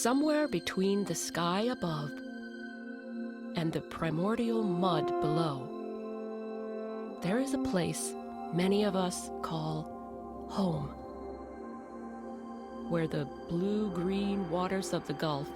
Somewhere between the sky above and the primordial mud below, there is a place many of us call home, where the blue-green waters of the Gulf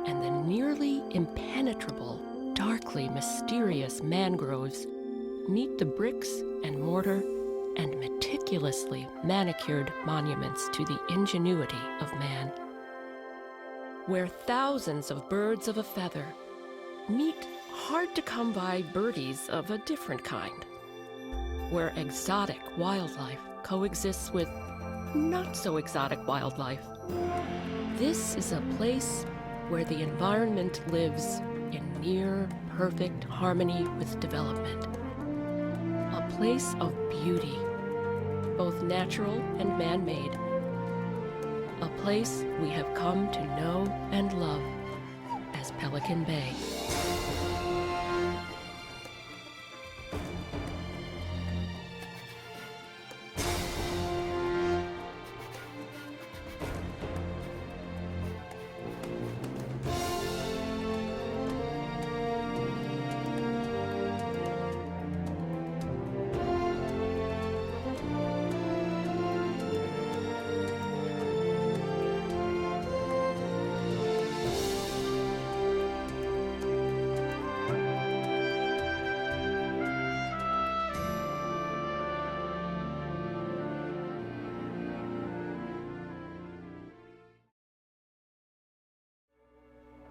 and the nearly impenetrable, darkly mysterious mangroves meet the bricks and mortar and meticulously manicured monuments to the ingenuity of man, where thousands of birds of a feather meet hard-to-come-by birdies of a different kind, where exotic wildlife coexists with not-so-exotic wildlife. This is a place where the environment lives in near-perfect harmony with development. A place of beauty, both natural and man-made. A place we have come to know and love as Pelican Bay.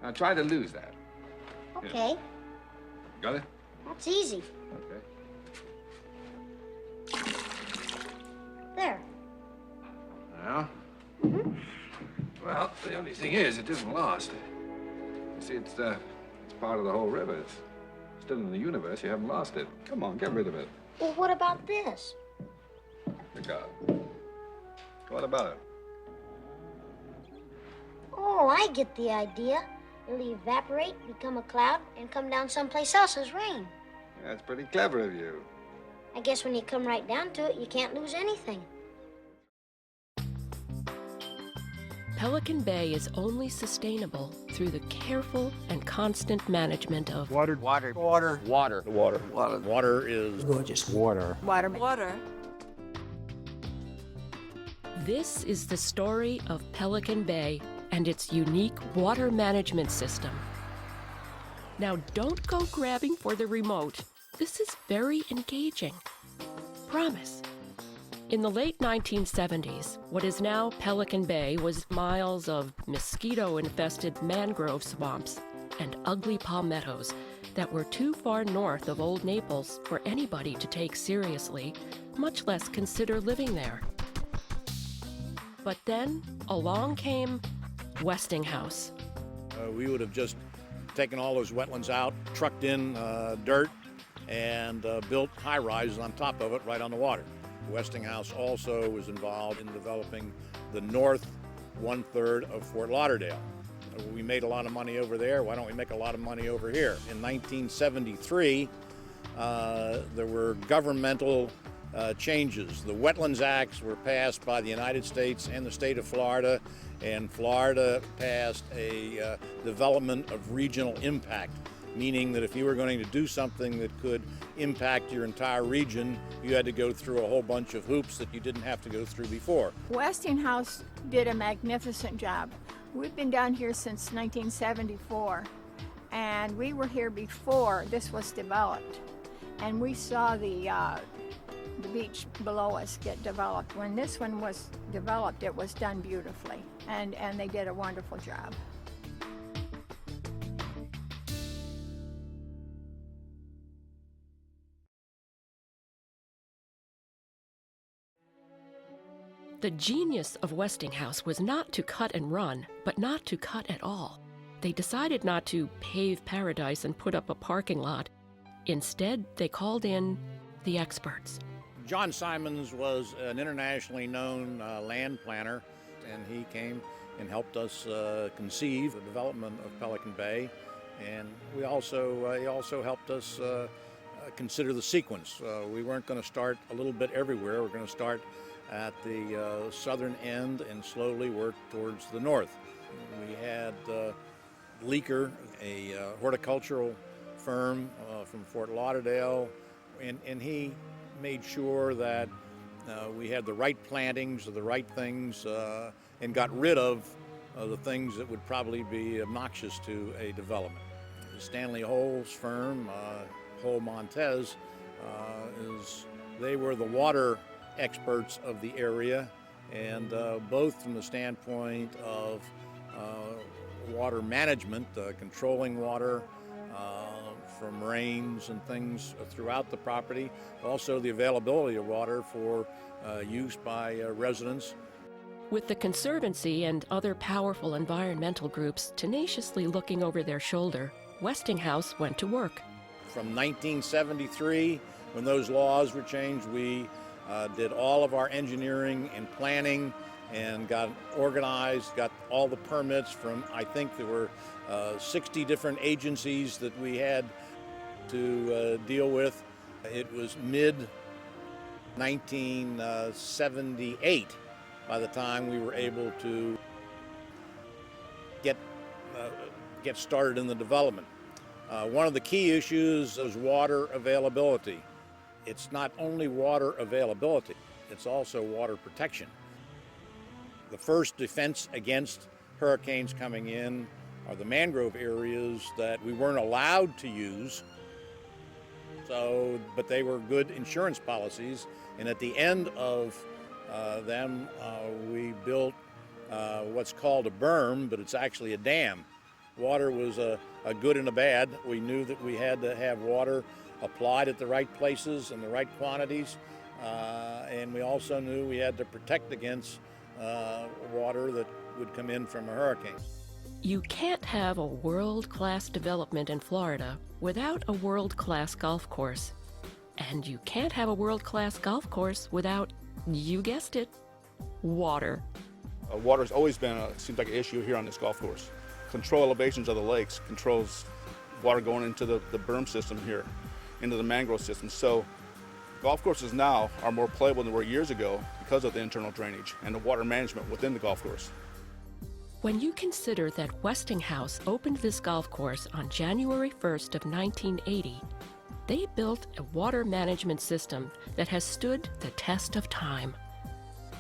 Now try to lose that. Okay. Yeah. Got it? That's easy. Okay. There. Now? Well, the only thing is, it isn't lost. You see, it's part of the whole river. It's still in the universe. You haven't lost it. Come on, get rid of it. Well, what about this? Look out. What about it? Oh, I get the idea. It'll evaporate, become a cloud, and come down someplace else as rain. That's pretty clever of you. I guess when you come right down to it, you can't lose anything. Pelican Bay is only sustainable through the careful and constant management of Water. Water is Gorgeous water. Water. This is the story of Pelican Bay and its unique water management system. Now, don't go grabbing for the remote. This is very engaging. Promise. In the late 1970s, what is now Pelican Bay was miles of mosquito-infested mangrove swamps and ugly palmettos that were too far north of Old Naples for anybody to take seriously, much less consider living there. But then, along came Westinghouse. we would have just taken all those wetlands out, trucked in dirt, and built high-rises on top of it right on the water. Westinghouse also was involved in developing the north one-third of Fort Lauderdale. We made a lot of money over there. Why don't we make a lot of money over here? In 1973, there were governmental changes. The Wetlands Acts were passed by the United States and the state of Florida, and Florida passed a development of regional impact, meaning that if you were going to do something that could impact your entire region, you had to go through a whole bunch of hoops that you didn't have to go through before. Westinghouse did a magnificent job. We've been down here since 1974, and we were here before this was developed. And we saw the beach below us get developed. When this one was developed, it was done beautifully, and they did a wonderful job. The genius of Westinghouse was not to cut and run, but not to cut at all. They decided not to pave paradise and put up a parking lot. Instead, they called in the experts. John Simons was an internationally known land planner, and he came and helped us conceive the development of Pelican Bay. And he also helped us consider the sequence. We weren't going to start a little bit everywhere. We're going to start at the southern end and slowly work towards the north. We had Leaker, a horticultural firm from Fort Lauderdale, and he made sure that we had the right plantings of the right things and got rid of the things that would probably be obnoxious to a development. Stanley Hole's firm, Hole Montez, they were the water experts of the area, and both from the standpoint of water management, controlling water from rains and things throughout the property, also the availability of water for use by residents. With the Conservancy and other powerful environmental groups tenaciously looking over their shoulder, Westinghouse went to work. From 1973, when those laws were changed, we did all of our engineering and planning and got organized, got all the permits from, I think there were 60 different agencies that we had to deal with. It was mid-1978 by the time we were able to get started in the development. One of the key issues is water availability. It's not only water availability, it's also water protection. The first defense against hurricanes coming in are the mangrove areas that we weren't allowed to use, but they were good insurance policies. And at the end of them, we built what's called a berm, but it's actually a dam. Water was a good and a bad. We knew that we had to have water applied at the right places and the right quantities, and we also knew we had to protect against water that would come in from a hurricane. You can't have a world-class development in Florida without a world-class golf course. And you can't have a world-class golf course without, you guessed it, water. Water's always been, seems like an issue here on this golf course. Control elevations of the lakes controls water going into the berm system here, into the mangrove system. So golf courses now are more playable than they were years ago because of the internal drainage and the water management within the golf course. When you consider that Westinghouse opened this golf course on January 1st of 1980, they built a water management system that has stood the test of time.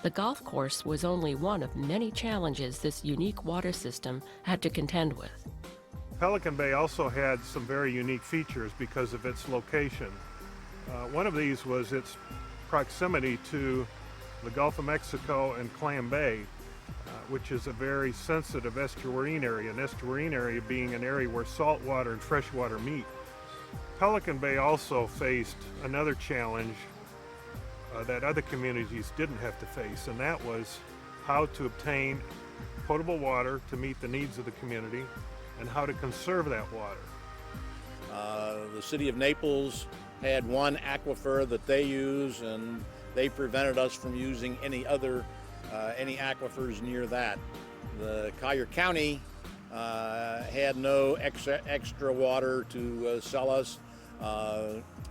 The golf course was only one of many challenges this unique water system had to contend with. Pelican Bay also had some very unique features because of its location. One of these was its proximity to the Gulf of Mexico and Clam Bay, which is a very sensitive estuarine area, an estuarine area being an area where salt water and fresh water meet. Pelican Bay also faced another challenge that other communities didn't have to face, and that was how to obtain potable water to meet the needs of the community and how to conserve that water. The city of Naples had one aquifer that they use, and they prevented us from using any aquifers near that. The Collier County had no extra water to sell us.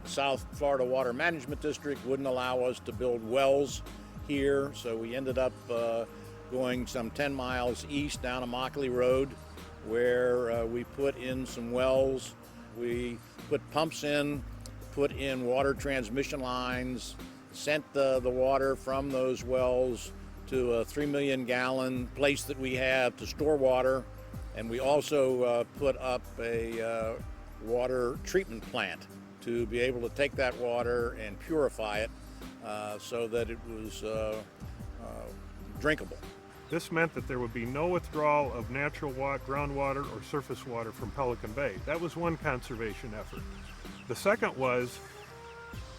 South Florida Water Management District wouldn't allow us to build wells here, so we ended up going some 10 miles east down Immokalee Road, where we put in some wells. We put pumps in, put in water transmission lines, sent the water from those wells to a 3 million gallon place that we have to store water, and we also put up a water treatment plant to be able to take that water and purify it so that it was drinkable. This meant that there would be no withdrawal of natural groundwater or surface water from Pelican Bay. That was one conservation effort. The second was,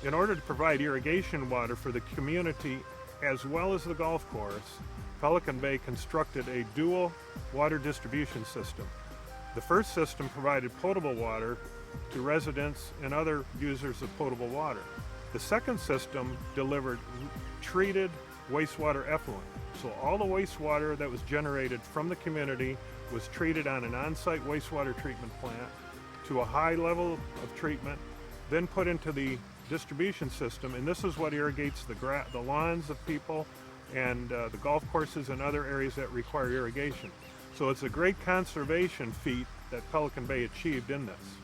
in order to provide irrigation water for the community as well as the golf course, Pelican Bay constructed a dual water distribution system. The first system provided potable water to residents and other users of potable water. The second system delivered treated wastewater effluent. So all the wastewater that was generated from the community was treated on an on-site wastewater treatment plant to a high level of treatment, then put into the distribution system, and this is what irrigates the lawns of people and the golf courses and other areas that require irrigation. So it's a great conservation feat that Pelican Bay achieved in this.